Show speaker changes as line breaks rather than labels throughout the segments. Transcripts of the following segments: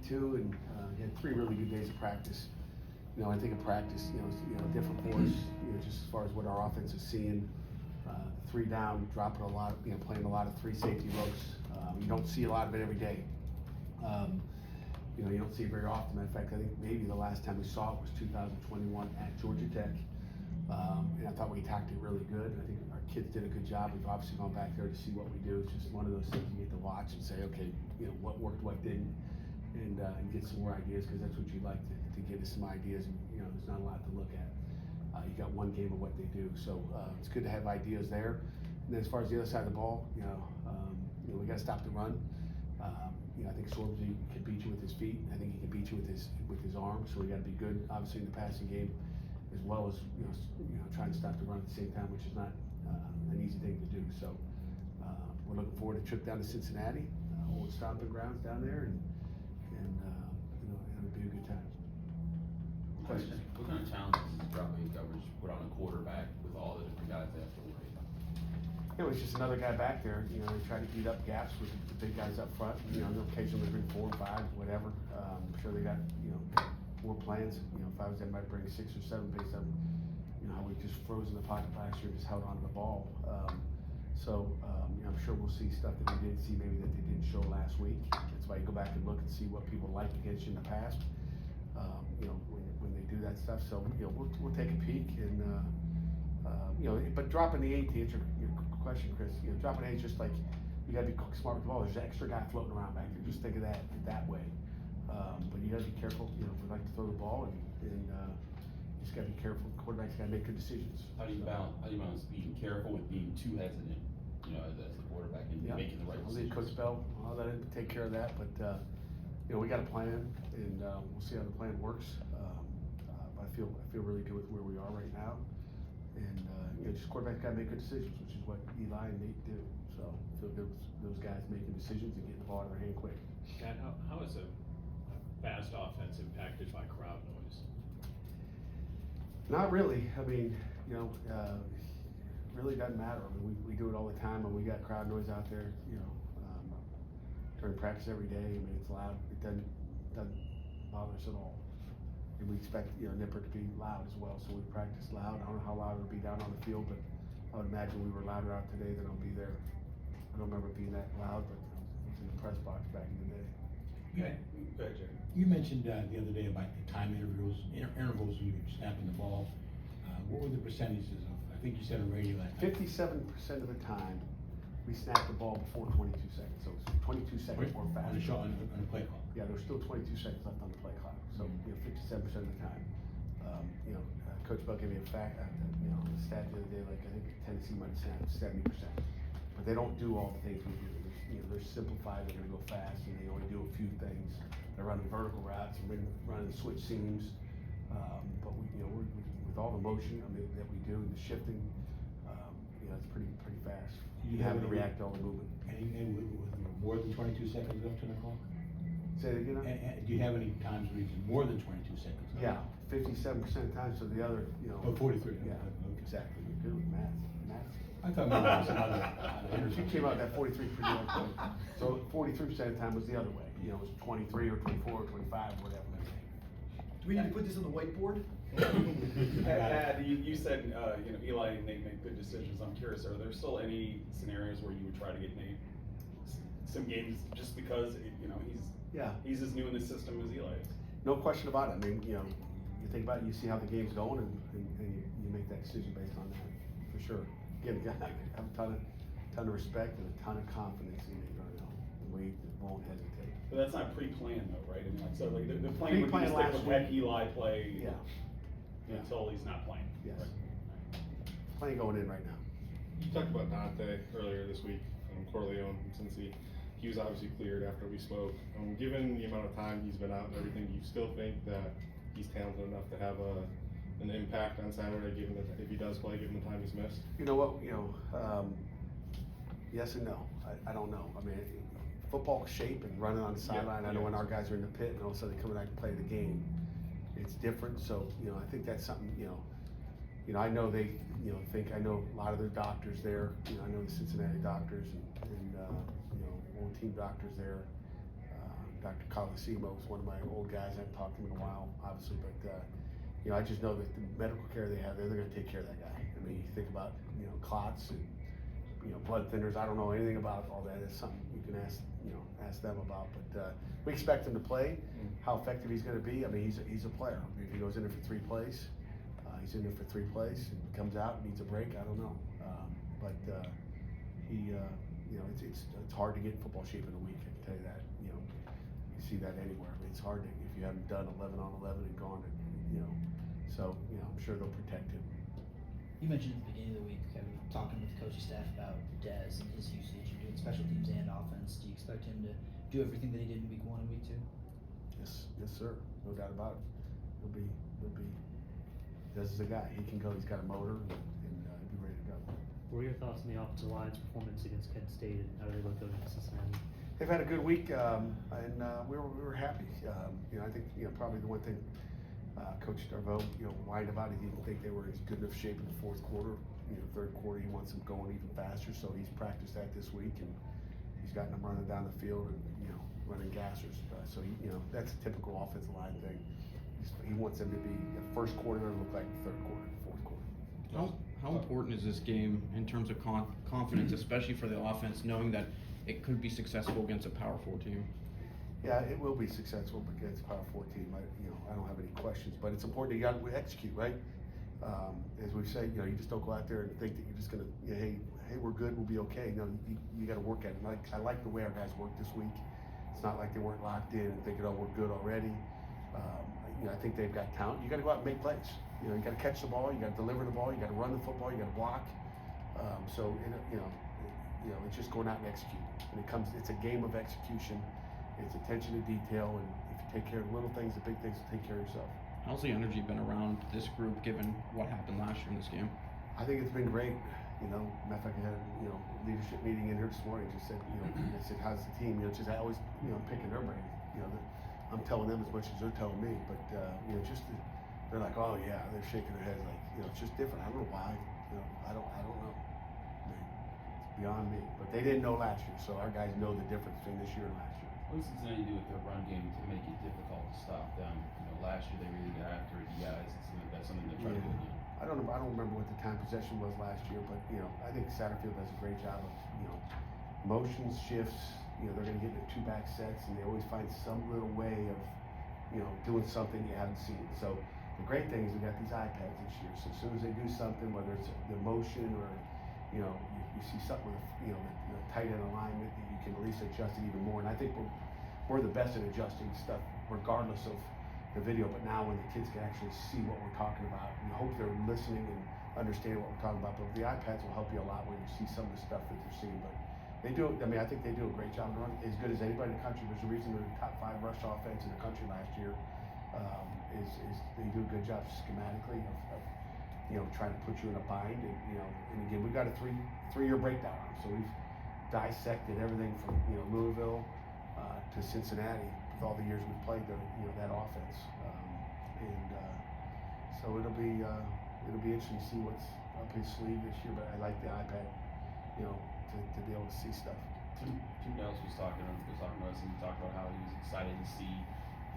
too, and he had 3 really good days of practice. You know, I think of practice, different for us, just as far as what our offense is seeing. 3 down, dropping a lot, playing a lot of 3 safety looks. You don't see a lot of it every day. You don't see it very often. Matter of fact, I think maybe the last time we saw it was 2021 at Georgia Tech. And I thought we attacked it really good. I think our kids did a good job. We've obviously gone back there to see what we do. It's just one of those things you get to watch and say, okay, what worked, what didn't, and get some more ideas, because that's what you'd like to get us some ideas. And there's not a lot to look at. You got one game of what they do, so it's good to have ideas there. And then as far as the other side of the ball, we got to stop the run. I think Sorbsy can beat you with his feet. I think he can beat you with his arms. So we got to be good, obviously, in the passing game, as well as trying to stop the run at the same time, which is not an easy thing to do. So we're looking forward to a trip down to Cincinnati, old stomping grounds down there, and it'll be a good time.
Question: what kind of challenges does drop-eight coverage put on a quarterback with all the different guys they have to worry about?
It's just another guy back there. They try to eat up gaps with the big guys up front. They'll occasionally bring 4 or 5, whatever. I'm sure they got more plans. If I was them, I might bring 6 or 7 based on how we just froze in the pocket last year, just held onto the ball. I'm sure we'll see stuff that we didn't see, maybe that they didn't show last week. That's why you go back and look and see what people liked against you in the past. When they do that stuff. So we'll take a peek, and but dropping the 8, to answer your question, Chris, dropping 8 is just like, you got to be smart with the ball. There's an extra guy floating around back there. Just think of that way. But you got to be careful. We like to throw the ball, and you just got to be careful. Quarterbacks got to make good decisions.
How do you balance being careful with being too hesitant? As the quarterback and making the right decisions.
Coach Bell, I'll let him take care of that. But we got a plan, and we'll see how the plan works. But I feel really good with where we are right now, and just quarterbacks got to make good decisions, which is what Eli and Nate do. So I feel good with those guys making decisions and getting the ball in their hand quick.
Pat, how is a fast offense impacted by crowd noise?
Not really. I mean, really doesn't matter. I mean, we do it all the time, and we got crowd noise out there. During practice every day. I mean, it's loud. It doesn't bother us at all. And we expect Nipper to be loud as well. So we practice loud. I don't know how loud it'll be down on the field, but I would imagine we were louder out today than it'll be there. I don't remember being that loud, but it was in the press box back in the day.
Go ahead, Jerry.
You mentioned the other day about the time intervals when you were snapping the ball. What were the percentages of? I think you said already like
57% of the time we snapped the ball before 22 seconds. So it's 22 seconds or faster.
On a play clock.
Yeah, there's still 22 seconds left on the play clock. So 57% of the time. Coach Bell gave me a fact, a stat the other day. Like, I think Tennessee might have snapped 70%, but they don't do all the things we do. They're simplified. They're going to go fast, and they only do a few things. They're running vertical routes and running switch seams. But we're with all the motion that we do and the shifting, it's pretty fast. You having to react to all the movement.
And with more than 22 seconds left on the clock?
Say it again.
And do you have any times where it's more than 22 seconds?
Yeah, 57% of the time. So the other,
Oh, 43.
Yeah,
Okay.
exactly. You're good with math.
I thought maybe it was another.
She came out that 43 pretty well. So 43% of the time was the other way. It was 23 or 24 or 25 or whatever.
Do we need to put this on the whiteboard?
Pat, you said Eli and Nate make good decisions. I'm curious, are there still any scenarios where you would try to get Nate some games just because he's as new in the system as Eli is?
No question about it. I mean, you think about it, you see how the game's going, and you make that decision based on that, for sure. Again, I have a ton of respect and a ton of confidence in Nate Darnell, and we won't hesitate.
But that's not pre-planned though, right? I mean, so like the plan would be to
Pre-planned
stick with
last
heck Eli play
Yeah.
until he's not playing.
Yes.
Right?
Playing going in right now.
You talked about Dante earlier this week, Corleone from Cincy. He was obviously cleared after we spoke. Given the amount of time he's been out and everything, do you still think that he's talented enough to have an impact on Saturday, given that if he does play, given the time he's missed?
You know what? Yes and no. I don't know. I mean, football shape and running on the sideline. I know when our guys are in the pit and all of a sudden they come back and play the game, it's different. So I think that's something. I know they think. I know a lot of their doctors there. I know the Cincinnati doctors and team doctors there. Dr. Colosimo was one of my old guys. I haven't talked to him in a while, obviously, but you know, I just know that the medical care they have, they're going to take care of that guy. I mean, you think about, you know, clots and, you know, blood thinners. I don't know anything about all that. It's something you can ask, you know, ask them about. But we expect him to play. How effective he's going to be, I mean, he's a player. I mean, if he goes in there for 3 plays, he's in there for 3 plays and comes out and needs a break. I don't know, but he, you know, it's hard to get in football shape in a week. I can tell you that. You know, you see that anywhere. I mean, it's hard to, if you haven't done 11 on 11 and gone, and, you know. So, you know, I'm sure they'll protect him.
You mentioned at the beginning of the week, Kevin, talking with the coaching staff about Dez and his usage and doing special teams and offense. Do you expect him to do everything that he did in week 1 and week 2?
Yes, sir. No doubt about it. He'll be. This is a guy. He can go. He's got a motor, and he'll be ready to go.
What are your thoughts on the offensive line's performance against Kent State, and how do they look against Cincinnati?
They've had a good week, and we were happy. You know, I think, you know, probably the one thing Coach Darveau, you know, whined about, he didn't think they were in good enough shape in the 4th quarter. You know, 3rd quarter, he wants them going even faster, so he's practiced that this week, and he's gotten them running down the field and, you know, running gassers. So he, you know, that's a typical offensive line thing. He wants them to be the 1st quarter and look like the 3rd quarter, 4th quarter.
How important is this game in terms of confidence, especially for the offense, knowing that it could be successful against a Power 4 team?
Yeah, it will be successful against Power 4 team. I don't have any questions, but it's important you got to execute, right? As we say, you know, you just don't go out there and think that you're just gonna, you know, hey, we're good, we'll be okay. No, you got to work at it. I like the way our guys worked this week. It's not like they weren't locked in and thinking, oh, we're good already. You know, I think they've got talent. You got to go out and make plays. You know, you got to catch the ball, you got to deliver the ball, you got to run the football, you got to block. You know, it's just going out and execute. And it's a game of execution. It's attention to detail, and if you take care of the little things, the big things will take care of yourself.
How's the energy been around this group, given what happened last year in this game?
I think it's been great. You know, matter of fact, I had a leadership meeting in here this morning. Just said, you know, I said, how's the team? You know, just I always, you know, picking their brain. You know, I'm telling them as much as they're telling me, but you know, they're like, oh yeah, they're shaking their heads like, you know, it's just different. I don't know why. You know, I don't know. I mean, it's beyond me. But they didn't know last year, so our guys know the difference between this year and last year.
What does Cincinnati do with their run game to make it difficult to stop them? You know, last year they really got after you guys. That's something they're trying to do again.
I don't remember what the time possession was last year, but you know, I think Satterfield does a great job of, you know, motions, shifts. You know, they're going to get into 2-back sets, and they always find some little way of, you know, doing something you haven't seen. So the great thing is we got these iPads this year. So as soon as they do something, whether it's the motion or, you know, you see something with, you know, the tight end alignment, you can at least adjust it even more. And I think we're the best at adjusting stuff, regardless of the video. But now when the kids can actually see what we're talking about, we hope they're listening and understanding what we're talking about. But the iPads will help you a lot when you see some of the stuff that they're seeing. But they do. I mean, I think they do a great job running, as good as anybody in the country. There's a reason they're the top 5 rush offense in the country last year. Is they do a good job schematically of you know, trying to put you in a bind, and you know, and again, we've got a three-year breakdown on them, so we've dissected everything from, you know, Louisville to Cincinnati with all the years we've played that offense, so it'll be interesting to see what's up his sleeve this year. But I like the iPad, you know, to be able to see stuff.
Tim Nelson was talking to us, and he talked about how he was excited to see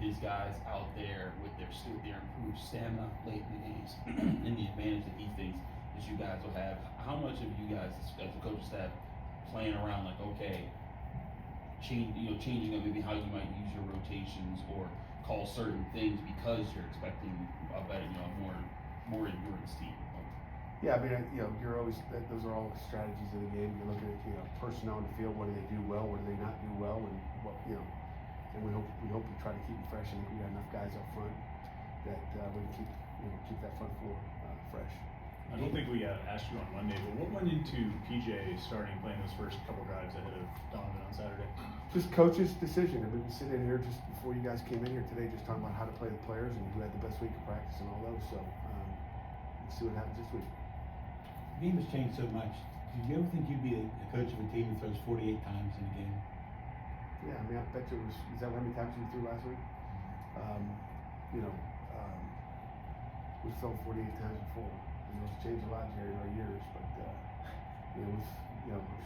his guys out there with their improved stamina late in the games and the advantage that he thinks that you guys will have. How much of you guys, as the coaching staff, playing around like, okay, changing up maybe how you might use your rotations or call certain things because you're expecting a better, you know, more endurance team?
Yeah, I mean, you know, you're always, those are all strategies of the game. You're looking at, you know, personnel in the field. What do they do well? What do they not do well? And what, you know, and we hope we try to keep them fresh. I think we got enough guys up front that we can keep that front four fresh.
I don't think we asked you on Monday, but what went into PJ starting playing those first couple drives ahead of Donovan on Saturday?
Just coach's decision. I mean, we sit in here just before you guys came in here today, just talking about how to play the players and who had the best week of practice and all those. So let's see what happens this week.
The game has changed so much. Did you ever think you'd be a coach of a team that throws 48 times in a game?
Yeah, I mean, I bet you is that how many times you threw last week? We thrown 48 times before. You know, it's changed a lot here in our years, but I'm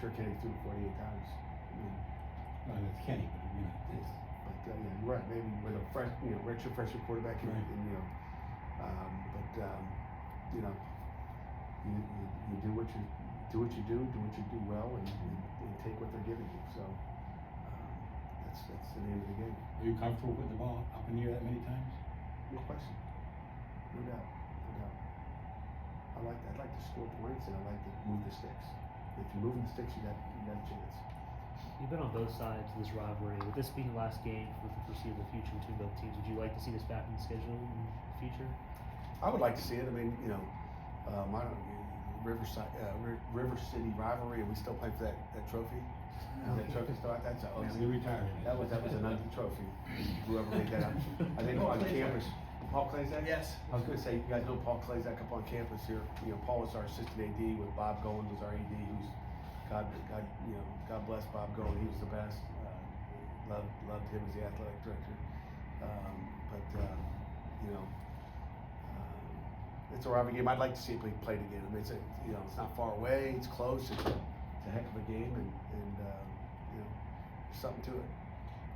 sure Kenny threw 48 times. I mean,
Well, that's Kenny, but
yes, but yeah, you're right, maybe with a fresh, redshirt freshman quarterback, and,
Right.
you know, you do what you do what you do well, and take what they're giving you. So that's the name of the game.
Are you comfortable putting the ball up in the air that many times?
No question, no doubt, no doubt. I like that. I like to score points, and I like to move the sticks. If you're moving the sticks, you got a chance.
You've been on both sides of this rivalry. With this being the last game for the foreseeable future between both teams, would you like to see this back in the schedule in the future?
I would like to see it. I mean, I don't Riverside, River City rivalry. Are we still playing for that trophy? Is that trophy still out? That's
Yeah, they retired it.
That was an ugly trophy. Whoever made that up. I think on campus. Paul Klazak?
Yes.
I was going to say, you guys know Paul Klazak up on campus here. Paul was our assistant AD with Bob Golan was our AD, who's God bless Bob Golan. He was the best. Loved him as the athletic director. It's a rivalry game. I'd like to see it played again. I mean, it's not far away. It's close. It's a heck of a game, and there's something to it.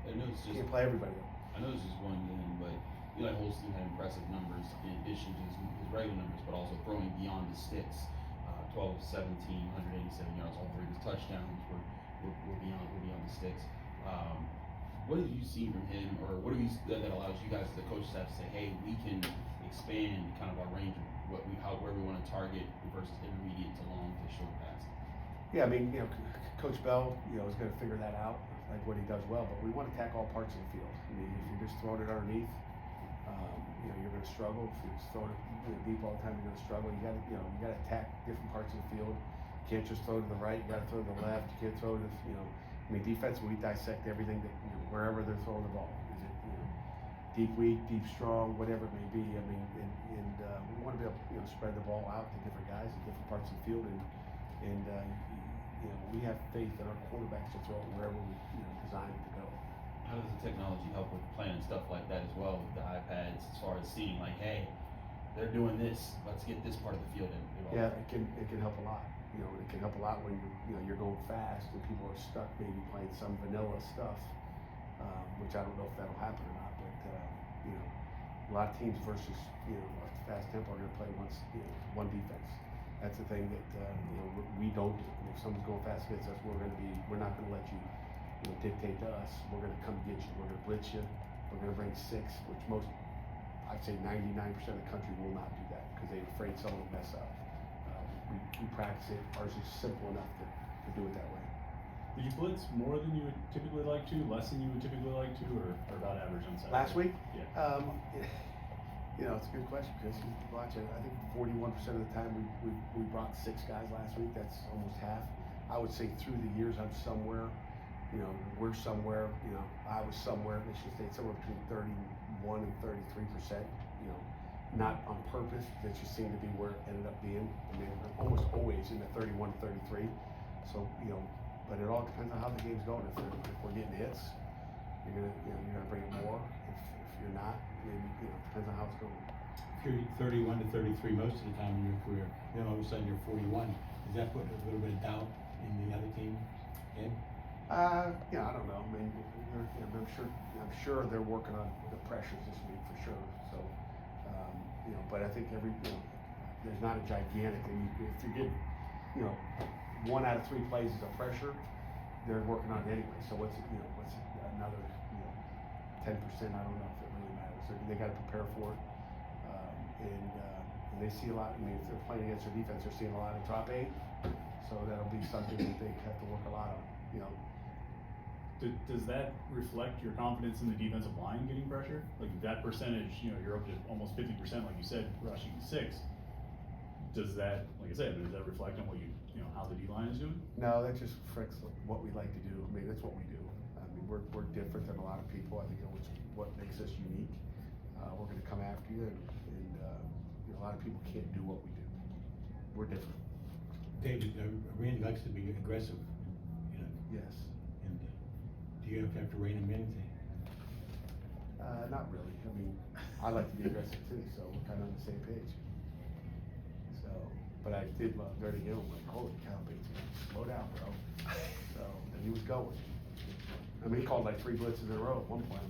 I know it's
You
just.
can't play everybody.
I know it's just one game, but Eli Holstein had impressive numbers in addition to his regular numbers, but also throwing beyond the sticks. 12 of 17, 187 yards, all three of his touchdowns were beyond the sticks. What have you seen from him, or what have you that allows you guys, the coaches, staff, to say, hey, we can expand kind of our range of where we want to target versus intermediate to long to short pass?
Yeah, I mean, Coach Bell, is going to figure that out, like what he does well. But we want to attack all parts of the field. I mean, if you're just throwing it underneath, you're going to struggle. If you're just throwing it deep all the time, you're going to struggle. You got to attack different parts of the field. You can't just throw to the right. You got to throw to the left. You can't throw to defensively, we dissect everything that wherever they're throwing the ball. Is it deep weak, deep strong, whatever it may be. I mean, and we want to be able to spread the ball out to different guys in different parts of the field, and we have faith in our quarterbacks to throw it wherever we design it to go.
How does the technology help with planning stuff like that as well, with the iPads, as far as seeing like, hey, they're doing this, let's get this part of the field in?
Yeah, it can help a lot. It can help a lot when you're going fast and people are stuck maybe playing some vanilla stuff, which I don't know if that'll happen or not. But a lot of teams versus a fast tempo are going to play one defense. That's the thing that we don't do. If someone's going fast against us, we're not going to let you dictate to us. We're going to come get you. We're going to blitz you. We're going to bring six, which I'd say 99% of the country will not do that because they're afraid someone will mess up. We practice it. Ours is simple enough to do it that way.
Did you blitz more than you would typically like to, less than you would typically like to, or about average on Saturday?
Last week?
Yeah.
It's a good question because you watch it. I think 41% of the time we brought six guys last week. That's almost half. I would say through the years I'm somewhere. We're somewhere. I was somewhere. Michigan State somewhere between 31 and 33%. Not on purpose. That just seemed to be where it ended up being. I mean, almost always in the 31, 33. So but it all depends on how the game's going. If we're getting hits, you're gonna bring it more. If you're not, maybe depends on how it's going.
If you're 31 to 33 most of the time in your career, then all of a sudden you're 41. Does that put a little bit of doubt in the other team? Ed?
I don't know. I mean, I'm sure they're working on the pressures this week for sure. So, but I think there's not a gigantic. If you get, 1 out of 3 plays is a pressure, they're working on it anyway. So what's another 10%? I don't know if it really matters. They got to prepare for it, and they see a lot. I mean, if they're playing against their defense, they're seeing a lot of drop 8. So that'll be something that they have to work a lot on.
Does that reflect your confidence in the defensive line getting pressure? Like that percentage, you're up to almost 50%, like you said, rushing 6. Does that, like I said, does that reflect on what how the D-line is doing?
No, that just reflects what we like to do. I mean, that's what we do. I mean, we're different than a lot of people. I think it's what makes us unique. We're going to come after you, and a lot of people can't do what we do. We're different.
David, Randy likes to be aggressive.
Yes.
And do you have to rein him in?
Not really. I mean, I like to be aggressive too, so we're kind of on the same page. So, but I did love Dirty Hill. Like, holy cow, big slow down, bro. So, and he was going. I mean, he called like 3 blitzes in a row at one point,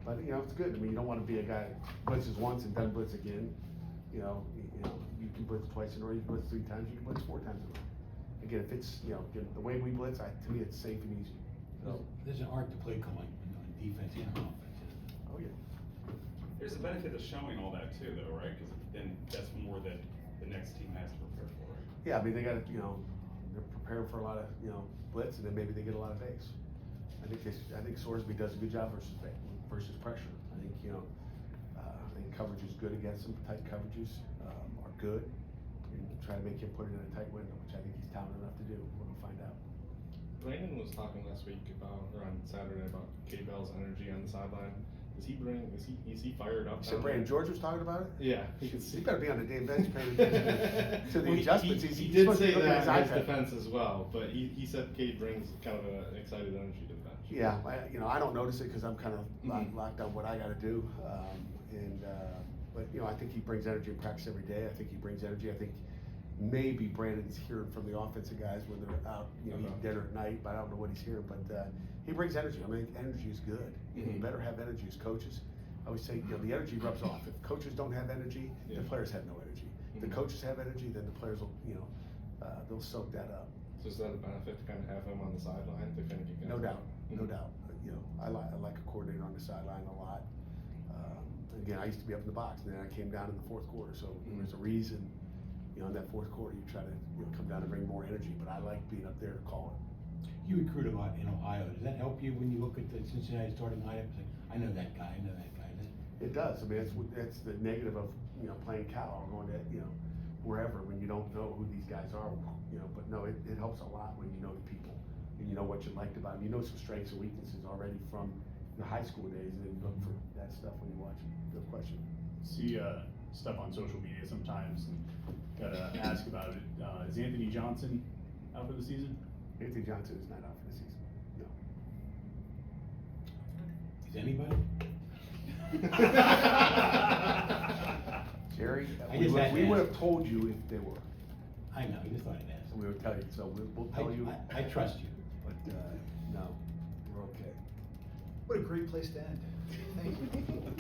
but you know, it's good. I mean, you don't want to be a guy that blitzes once and doesn't blitz again. You know, you can blitz twice in a row, you can blitz 3 times, you can blitz 4 times in a row. Again, if it's, you know, again, the way we blitz, to me, it's safe and easy. So,
There's an art to play calling, on defense and offense, isn't there?
oh yeah.
There's a benefit of showing all that too, though, right? Because then that's more that the next team has to prepare for, right?
Yeah, I mean, they got to, you know, they're preparing for a lot of, you know, blitz, and then maybe they get a lot of fakes. I think Sorsby does a good job versus pressure. I think, you know, I think coverage is good against him. Tight coverages are good, and try to make him put it in a tight window, which I think he's talented enough to do. We're gonna find out.
Brandon was talking last week or on Saturday about K-Bell's energy on the sideline. Is he fired up?
You said Brandon George was talking about it?
Yeah.
He better be on the damn bench paying attention to the
Well,
adjustments.
He
He's
did
supposed to
say
be looking at
that in
his
his
iPad.
defense as well, but he said Cade brings kind of an excited energy to the bench.
Yeah, you know, I don't notice it because I'm kind of
Mhm.
locked on what I got to do. But you know, I think he brings energy in practice every day. I think he brings energy. I think maybe Brandon's hearing from the offensive guys when they're out, you know, eating dinner at night. But I don't know what he's hearing. But he brings energy. I mean, energy is good. You know, you better have energy as coaches. I always say, you know, the energy rubs off. If coaches don't have energy, the players have no energy. If the coaches have energy, then the players will, you know, they'll soak that up.
So is that a benefit to kind of have him on the sideline to kind of get guys
No
going?
doubt, no doubt. You know, I like a coordinator on the sideline a lot. Again, I used to be up in the box, and then I came down in the fourth quarter. So there's a reason, you know, in that fourth quarter, you try to come down and bring more energy. But I like being up there to call it.
You recruit a lot in Ohio. Does that help you when you look at the Cincinnati starting lineup? It's like, I know that guy.
It does. I mean, that's the negative of, you know, playing Cal or going to, you know, wherever when you don't know who these guys are. You know, but no, it helps a lot when you know the people and you know what you liked about them. You know some strengths and weaknesses already from the high school days, and then you look for that stuff when you watch it. No question.
See stuff on social media sometimes and gotta ask about it. Is Anthony Johnson out for the season?
Anthony Johnson is not out for the season. No.
Is anybody?
Jerry,
I
we
just had to
would
ask.
have told you if they were.
I know, I just thought I'd ask.
We would tell you. So we'll tell you.
I trust you.
But no, we're okay.
What a great place to end. Thank you.